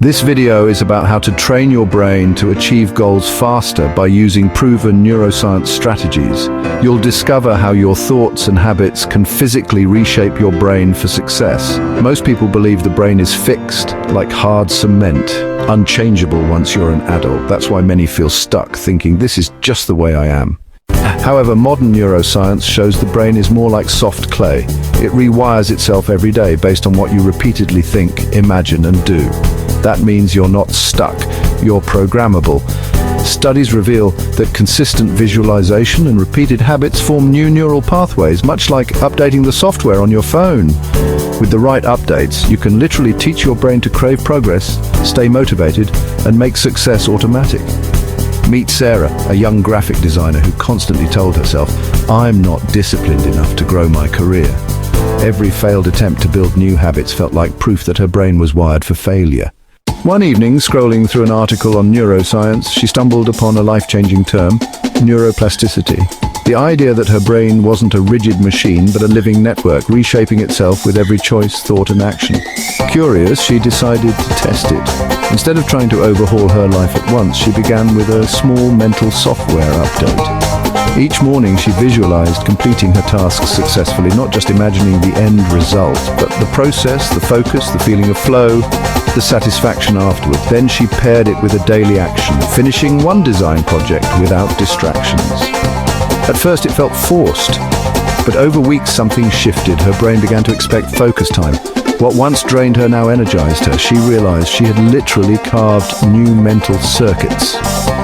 This video is about how to train your brain to achieve goals faster by using proven neuroscience strategies. You'll discover how your thoughts and habits can physically reshape your brain for success. Most people believe the brain is fixed, like hard cement, unchangeable once you're an adult. That's why many feel stuck, thinking this is just the way I am. However, modern neuroscience shows the brain is more like soft clay. It rewires itself every day based on what you repeatedly think, imagine, and do. That means you're not stuck, you're programmable. Studies reveal that consistent visualization and repeated habits form new neural pathways, much like updating the software on your phone. With the right updates, you can literally teach your brain to crave progress, stay motivated, and make success automatic. Meet Sarah, a young graphic designer who constantly told herself, "I'm not disciplined enough to grow my career." Every failed attempt to build new habits felt like proof that her brain was wired for failure. One evening, scrolling through an article on neuroscience, she stumbled upon a life-changing term, neuroplasticity. The idea that her brain wasn't a rigid machine but a living network, reshaping itself with every choice, thought and action. Curious, she decided to test it. Instead of trying to overhaul her life at once, she began with a small mental software update. Each morning she visualized completing her tasks successfully, not just imagining the end result, but the process, the focus, the feeling of flow, the satisfaction afterward. Then she paired it with a daily action, finishing one design project without distractions. At first it felt forced, but over weeks something shifted. Her brain began to expect focus time. What once drained her now energized her. She realized she had literally carved new mental circuits.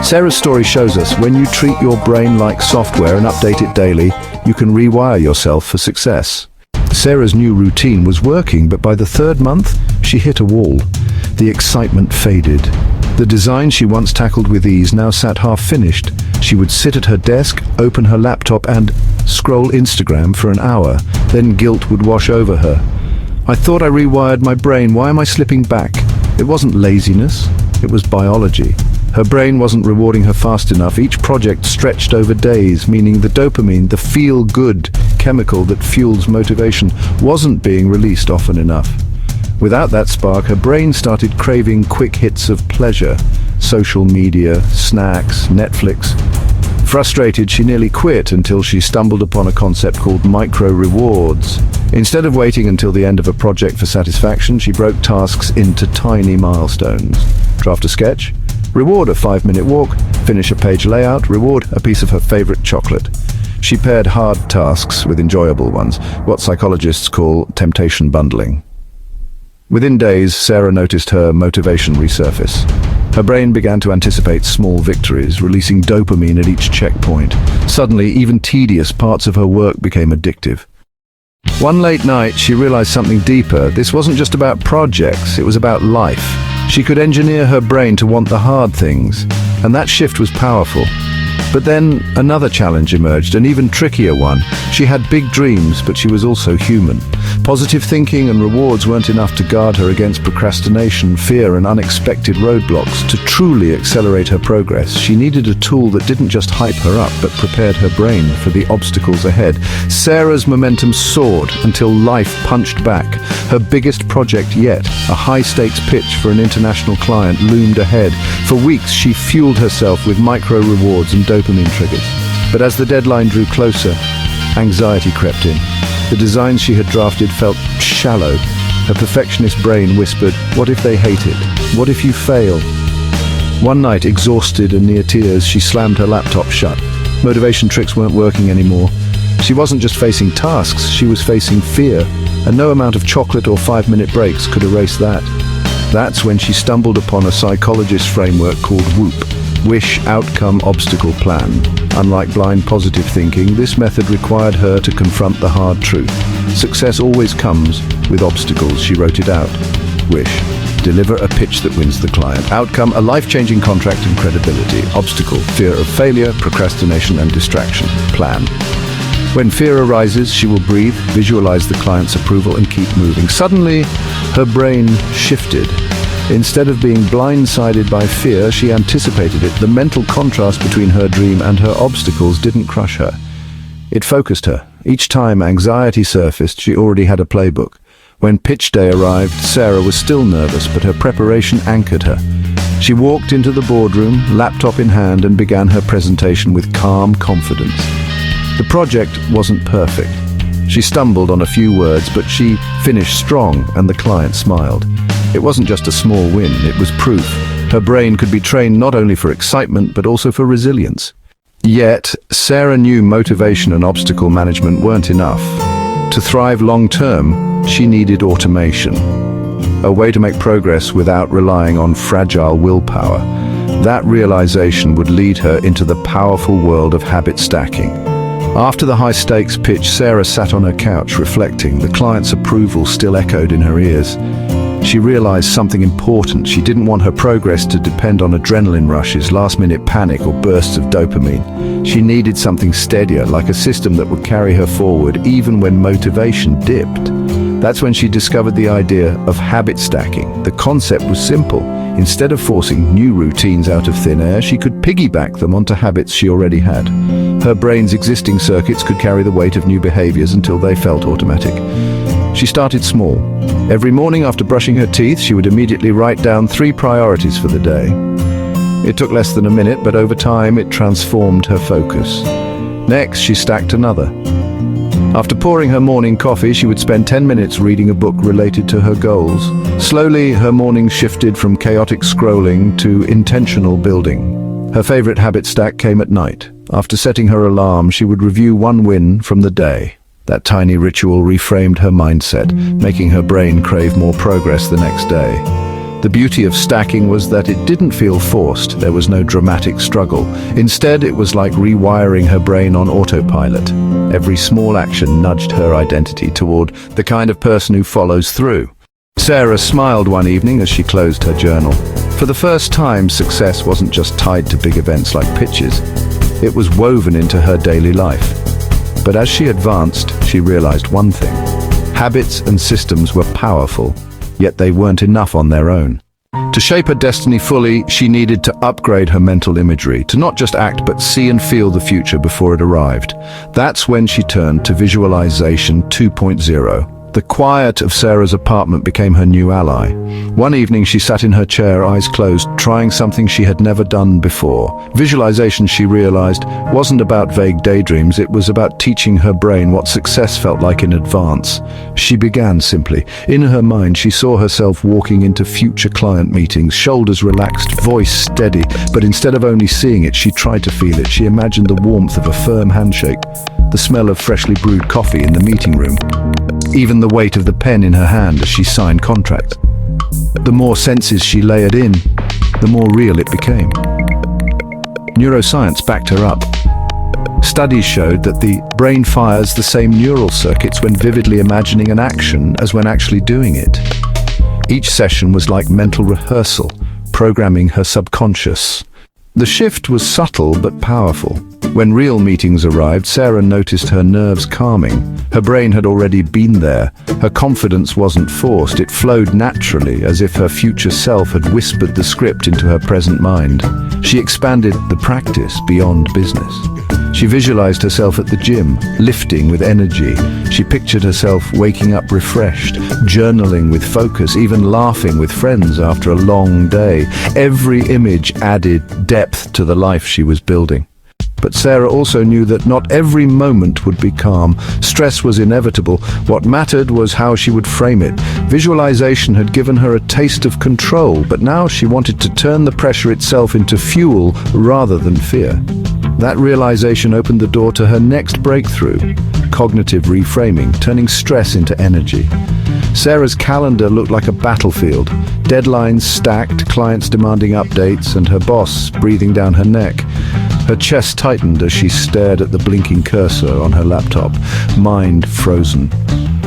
Sarah's story shows us when you treat your brain like software and update it daily, you can rewire yourself for success. Sarah's new routine was working, but by the third month, she hit a wall. The excitement faded. The design she once tackled with ease now sat half-finished. She would sit at her desk, open her laptop and scroll Instagram for an hour. Then guilt would wash over her. "I thought I rewired my brain. Why am I slipping back?" It wasn't laziness, it was biology. Her brain wasn't rewarding her fast enough. Each project stretched over days, meaning the dopamine, the feel-good chemical that fuels motivation, wasn't being released often enough. Without that spark, her brain started craving quick hits of pleasure. Social media, snacks, Netflix. Frustrated, she nearly quit until she stumbled upon a concept called micro-rewards. Instead of waiting until the end of a project for satisfaction, she broke tasks into tiny milestones. Draft a sketch, reward a 5-minute walk, finish a page layout, reward a piece of her favorite chocolate. She paired hard tasks with enjoyable ones, what psychologists call temptation bundling. Within days, Sarah noticed her motivation resurface. Her brain began to anticipate small victories, releasing dopamine at each checkpoint. Suddenly, even tedious parts of her work became addictive. One late night, she realized something deeper. This wasn't just about projects, it was about life. She could engineer her brain to want the hard things, and that shift was powerful. But then another challenge emerged, an even trickier one. She had big dreams, but she was also human. Positive thinking and rewards weren't enough to guard her against procrastination, fear, and unexpected roadblocks. To truly accelerate her progress, she needed a tool that didn't just hype her up, but prepared her brain for the obstacles ahead. Sarah's momentum soared until life punched back. Her biggest project yet, a high-stakes pitch for an international client, loomed ahead. For weeks, she fueled herself with micro-rewards and dopamine triggers. But as the deadline drew closer, anxiety crept in. The designs she had drafted felt shallow. Her perfectionist brain whispered, "What if they hate it? What if you fail?" One night, exhausted and near tears, she slammed her laptop shut. Motivation tricks weren't working anymore. She wasn't just facing tasks, she was facing fear, and no amount of chocolate or 5-minute breaks could erase that. That's when she stumbled upon a psychologist's framework called WOOP, Wish Outcome Obstacle Plan. Unlike blind positive thinking, this method required her to confront the hard truth. Success always comes with obstacles. She wrote it out. Wish: deliver a pitch that wins the client. Outcome: a life-changing contract and credibility. Obstacle: fear of failure, procrastination and distraction. Plan: when fear arises, she will breathe, visualize the client's approval and keep moving. Suddenly, her brain shifted. Instead of being blindsided by fear, she anticipated it. The mental contrast between her dream and her obstacles didn't crush her. It focused her. Each time anxiety surfaced, she already had a playbook. When pitch day arrived, Sarah was still nervous, but her preparation anchored her. She walked into the boardroom, laptop in hand, and began her presentation with calm confidence. The project wasn't perfect. She stumbled on a few words, but she finished strong, and the client smiled. It wasn't just a small win, it was proof. Her brain could be trained not only for excitement, but also for resilience. Yet, Sarah knew motivation and obstacle management weren't enough. To thrive long-term, she needed automation. A way to make progress without relying on fragile willpower. That realization would lead her into the powerful world of habit stacking. After the high-stakes pitch, Sarah sat on her couch reflecting. The client's approval still echoed in her ears. She realized something important. She didn't want her progress to depend on adrenaline rushes, last-minute panic, or bursts of dopamine. She needed something steadier, like a system that would carry her forward even when motivation dipped. That's when she discovered the idea of habit stacking. The concept was simple. Instead of forcing new routines out of thin air, she could piggyback them onto habits she already had. Her brain's existing circuits could carry the weight of new behaviors until they felt automatic. She started small. Every morning after brushing her teeth, she would immediately write down 3 priorities for the day. It took less than a minute, but over time it transformed her focus. Next, she stacked another. After pouring her morning coffee, she would spend 10 minutes reading a book related to her goals. Slowly, her mornings shifted from chaotic scrolling to intentional building. Her favorite habit stack came at night. After setting her alarm, she would review one win from the day. That tiny ritual reframed her mindset, making her brain crave more progress the next day. The beauty of stacking was that it didn't feel forced. There was no dramatic struggle. Instead, it was like rewiring her brain on autopilot. Every small action nudged her identity toward the kind of person who follows through. Sarah smiled one evening as she closed her journal. For the first time, success wasn't just tied to big events like pitches. It was woven into her daily life. But as she advanced, she realized one thing. Habits and systems were powerful, yet they weren't enough on their own. To shape her destiny fully, she needed to upgrade her mental imagery, to not just act but see and feel the future before it arrived. That's when she turned to Visualization 2.0. The quiet of Sarah's apartment became her new ally. One evening she sat in her chair, eyes closed, trying something she had never done before. Visualization, she realized, wasn't about vague daydreams, it was about teaching her brain what success felt like in advance. She began simply. In her mind, she saw herself walking into future client meetings, shoulders relaxed, voice steady, but instead of only seeing it, she tried to feel it. She imagined the warmth of a firm handshake, the smell of freshly brewed coffee in the meeting room, even the weight of the pen in her hand as she signed contracts. The more senses she layered in, the more real it became. Neuroscience backed her up. Studies showed that the brain fires the same neural circuits when vividly imagining an action as when actually doing it. Each session was like mental rehearsal, programming her subconscious. The shift was subtle but powerful. When real meetings arrived, Sarah noticed her nerves calming. Her brain had already been there. Her confidence wasn't forced. It flowed naturally, as if her future self had whispered the script into her present mind. She expanded the practice beyond business. She visualized herself at the gym, lifting with energy. She pictured herself waking up refreshed, journaling with focus, even laughing with friends after a long day. Every image added depth to the life she was building. But Sarah also knew that not every moment would be calm. Stress was inevitable. What mattered was how she would frame it. Visualization had given her a taste of control, but now she wanted to turn the pressure itself into fuel rather than fear. That realization opened the door to her next breakthrough, cognitive reframing, turning stress into energy. Sarah's calendar looked like a battlefield. Deadlines stacked, clients demanding updates, and her boss breathing down her neck. Her chest tightened as she stared at the blinking cursor on her laptop, mind frozen.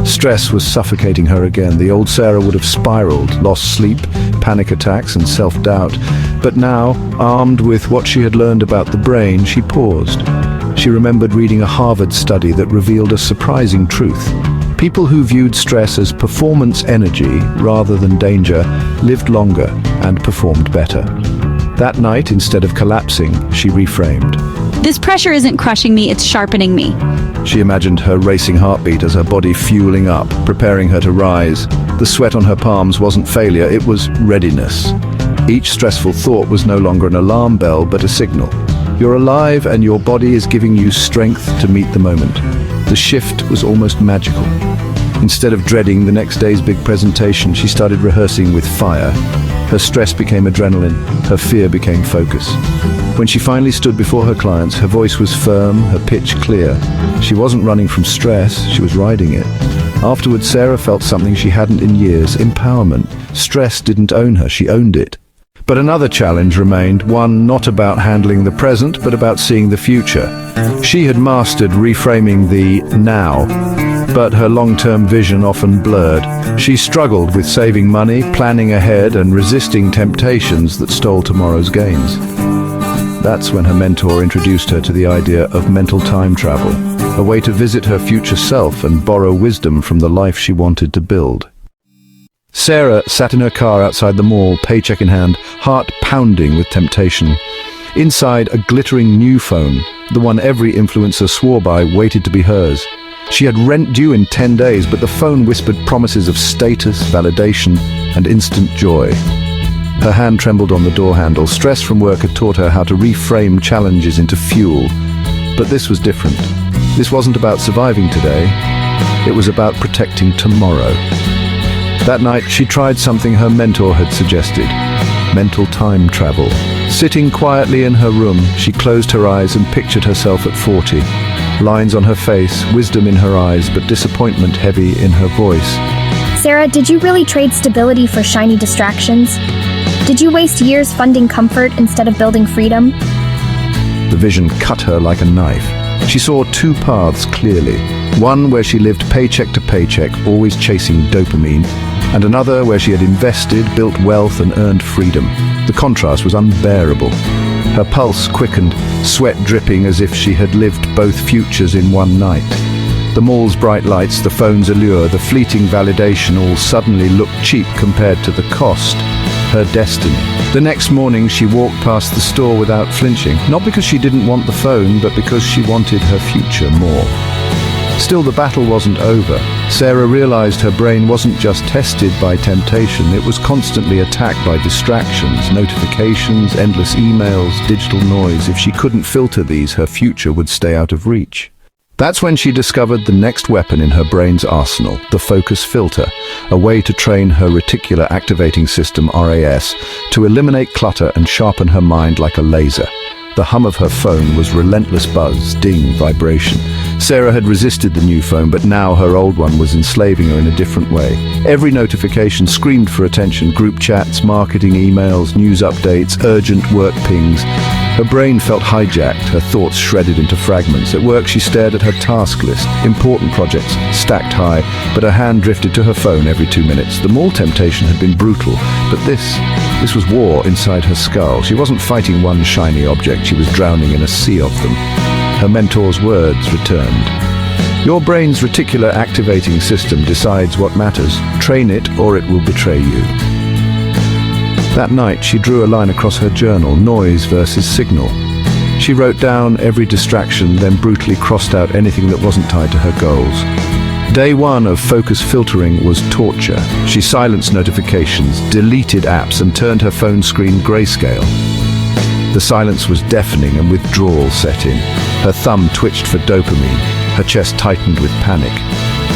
Stress was suffocating her again. The old Sarah would have spiraled, lost sleep, panic attacks, and self-doubt. But now, armed with what she had learned about the brain, she paused. She remembered reading a Harvard study that revealed a surprising truth. People who viewed stress as performance energy rather than danger lived longer and performed better. That night, instead of collapsing, she reframed. This pressure isn't crushing me, it's sharpening me. She imagined her racing heartbeat as her body fueling up, preparing her to rise. The sweat on her palms wasn't failure, it was readiness. Each stressful thought was no longer an alarm bell, but a signal. You're alive and your body is giving you strength to meet the moment. The shift was almost magical. Instead of dreading the next day's big presentation, she started rehearsing with fire. Her stress became adrenaline, her fear became focus. When she finally stood before her clients, her voice was firm, her pitch clear. She wasn't running from stress, she was riding it. Afterwards, Sarah felt something she hadn't in years: empowerment. Stress didn't own her, she owned it. But another challenge remained, one not about handling the present, but about seeing the future. She had mastered reframing the now, but her long-term vision often blurred. She struggled with saving money, planning ahead, and resisting temptations that stole tomorrow's gains. That's when her mentor introduced her to the idea of mental time travel, a way to visit her future self and borrow wisdom from the life she wanted to build. Sarah sat in her car outside the mall, paycheck in hand, heart pounding with temptation. Inside, a glittering new phone, the one every influencer swore by, waited to be hers. She had rent due in 10 days, but the phone whispered promises of status, validation, and instant joy. Her hand trembled on the door handle. Stress from work had taught her how to reframe challenges into fuel. But this was different. This wasn't about surviving today. It was about protecting tomorrow. That night, she tried something her mentor had suggested: mental time travel. Sitting quietly in her room, she closed her eyes and pictured herself at 40. Lines on her face, wisdom in her eyes, but disappointment heavy in her voice. Sarah, did you really trade stability for shiny distractions? Did you waste years funding comfort instead of building freedom? The vision cut her like a knife. She saw two paths clearly. One where she lived paycheck to paycheck, always chasing dopamine, and another where she had invested, built wealth, and earned freedom. The contrast was unbearable. Her pulse quickened, sweat dripping as if she had lived both futures in one night. The mall's bright lights, the phone's allure, the fleeting validation all suddenly looked cheap compared to the cost. Her destiny. The next morning, she walked past the store without flinching, not because she didn't want the phone, but because she wanted her future more. Still, the battle wasn't over. Sarah realized her brain wasn't just tested by temptation, it was constantly attacked by distractions, notifications, endless emails, digital noise. If she couldn't filter these, her future would stay out of reach. That's when she discovered the next weapon in her brain's arsenal, the focus filter, a way to train her reticular activating system, RAS, to eliminate clutter and sharpen her mind like a laser. The hum of her phone was relentless buzz, ding, vibration. Sarah had resisted the new phone, but now her old one was enslaving her in a different way. Every notification screamed for attention: group chats, marketing emails, news updates, urgent work pings. Her brain felt hijacked, her thoughts shredded into fragments. At work, she stared at her task list, important projects stacked high, but her hand drifted to her phone every 2 minutes. The mall temptation had been brutal, but this was war inside her skull. She wasn't fighting one shiny object, she was drowning in a sea of them. Her mentor's words returned. Your brain's reticular activating system decides what matters. Train it or it will betray you. That night, she drew a line across her journal: noise versus signal. She wrote down every distraction, then brutally crossed out anything that wasn't tied to her goals. Day one of focus filtering was torture. She silenced notifications, deleted apps, and turned her phone screen grayscale. The silence was deafening and withdrawal set in. Her thumb twitched for dopamine. Her chest tightened with panic.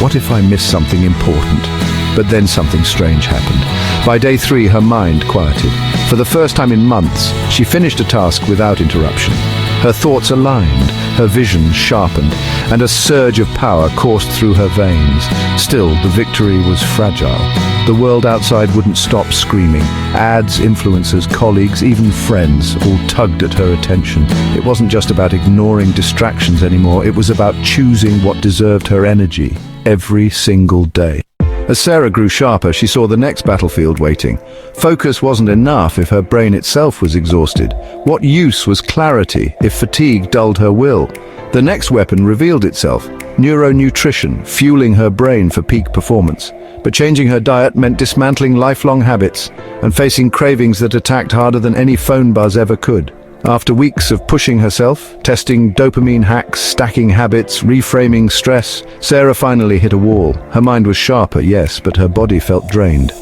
What if I miss something important? But then something strange happened. By day 3, her mind quieted. For the first time in months, she finished a task without interruption. Her thoughts aligned, her vision sharpened, and a surge of power coursed through her veins. Still, the victory was fragile. The world outside wouldn't stop screaming. Ads, influencers, colleagues, even friends all tugged at her attention. It wasn't just about ignoring distractions anymore, it was about choosing what deserved her energy every single day. As Sarah grew sharper, she saw the next battlefield waiting. Focus wasn't enough if her brain itself was exhausted. What use was clarity if fatigue dulled her will? The next weapon revealed itself: neuronutrition, fueling her brain for peak performance. But changing her diet meant dismantling lifelong habits and facing cravings that attacked harder than any phone buzz ever could. After weeks of pushing herself, testing dopamine hacks, stacking habits, reframing stress, Sarah finally hit a wall. Her mind was sharper, yes, but her body felt drained.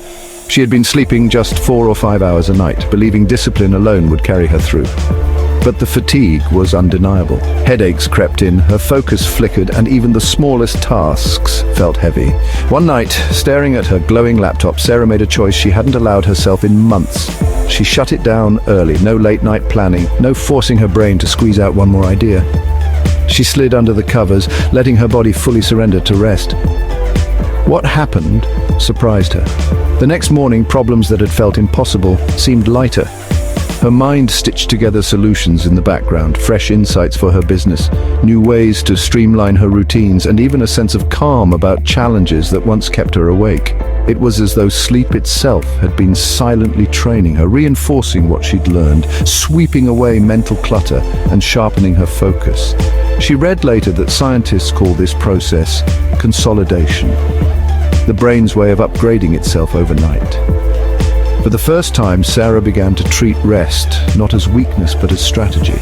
She had been sleeping just 4 or 5 hours a night, believing discipline alone would carry her through. But the fatigue was undeniable. Headaches crept in, her focus flickered, and even the smallest tasks felt heavy. One night, staring at her glowing laptop, Sarah made a choice she hadn't allowed herself in months. She shut it down early, no late-night planning, no forcing her brain to squeeze out one more idea. She slid under the covers, letting her body fully surrender to rest. What happened surprised her. The next morning, problems that had felt impossible seemed lighter. Her mind stitched together solutions in the background, fresh insights for her business, new ways to streamline her routines, and even a sense of calm about challenges that once kept her awake. It was as though sleep itself had been silently training her, reinforcing what she'd learned, sweeping away mental clutter and sharpening her focus. She read later that scientists call this process consolidation, the brain's way of upgrading itself overnight. For the first time, Sarah began to treat rest not as weakness but as strategy.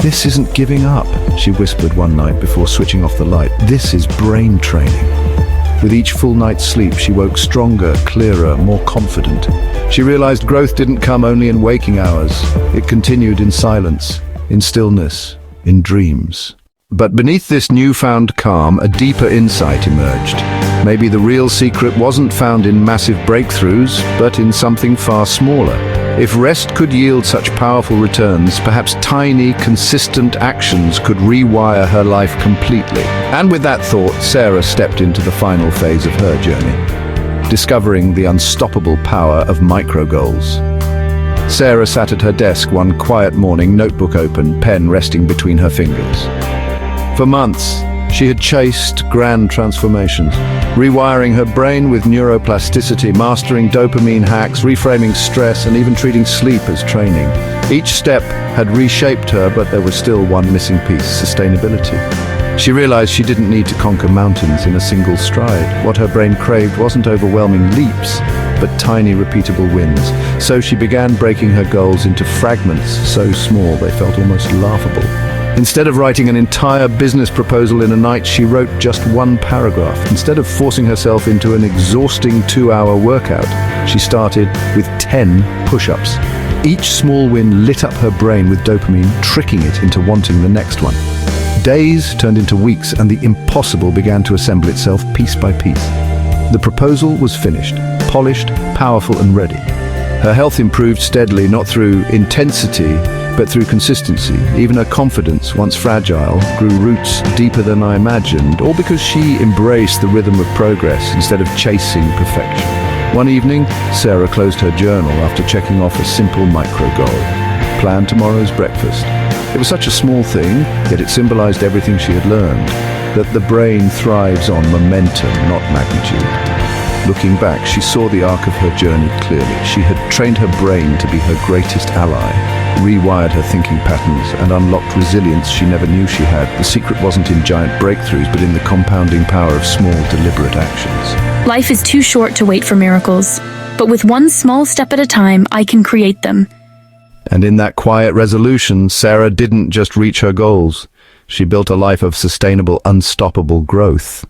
"This isn't giving up," she whispered one night before switching off the light. "This is brain training." With each full night's sleep, she woke stronger, clearer, more confident. She realized growth didn't come only in waking hours. It continued in silence, in stillness, in dreams. But beneath this newfound calm, a deeper insight emerged. Maybe the real secret wasn't found in massive breakthroughs, but in something far smaller. If rest could yield such powerful returns, perhaps tiny, consistent actions could rewire her life completely. And with that thought, Sarah stepped into the final phase of her journey, discovering the unstoppable power of micro-goals. Sarah sat at her desk one quiet morning, notebook open, pen resting between her fingers. For months, she had chased grand transformations, rewiring her brain with neuroplasticity, mastering dopamine hacks, reframing stress, and even treating sleep as training. Each step had reshaped her, but there was still one missing piece: sustainability. She realized she didn't need to conquer mountains in a single stride. What her brain craved wasn't overwhelming leaps, but tiny, repeatable wins. So she began breaking her goals into fragments so small they felt almost laughable. Instead of writing an entire business proposal in a night, she wrote just one paragraph. Instead of forcing herself into an exhausting 2-hour workout, she started with 10 push-ups. Each small win lit up her brain with dopamine, tricking it into wanting the next one. Days turned into weeks, and the impossible began to assemble itself piece by piece. The proposal was finished, polished, powerful, and ready. Her health improved steadily, not through intensity, but through consistency. Even her confidence, once fragile, grew roots deeper than I imagined, all because she embraced the rhythm of progress instead of chasing perfection. One evening, Sarah closed her journal after checking off a simple micro-goal: plan tomorrow's breakfast. It was such a small thing, yet it symbolized everything she had learned, that the brain thrives on momentum, not magnitude. Looking back, she saw the arc of her journey clearly. She had trained her brain to be her greatest ally, rewired her thinking patterns, and unlocked resilience she never knew she had. The secret wasn't in giant breakthroughs, but in the compounding power of small, deliberate actions. Life is too short to wait for miracles, but with one small step at a time, I can create them. And in that quiet resolution, Sarah didn't just reach her goals. She built a life of sustainable, unstoppable growth.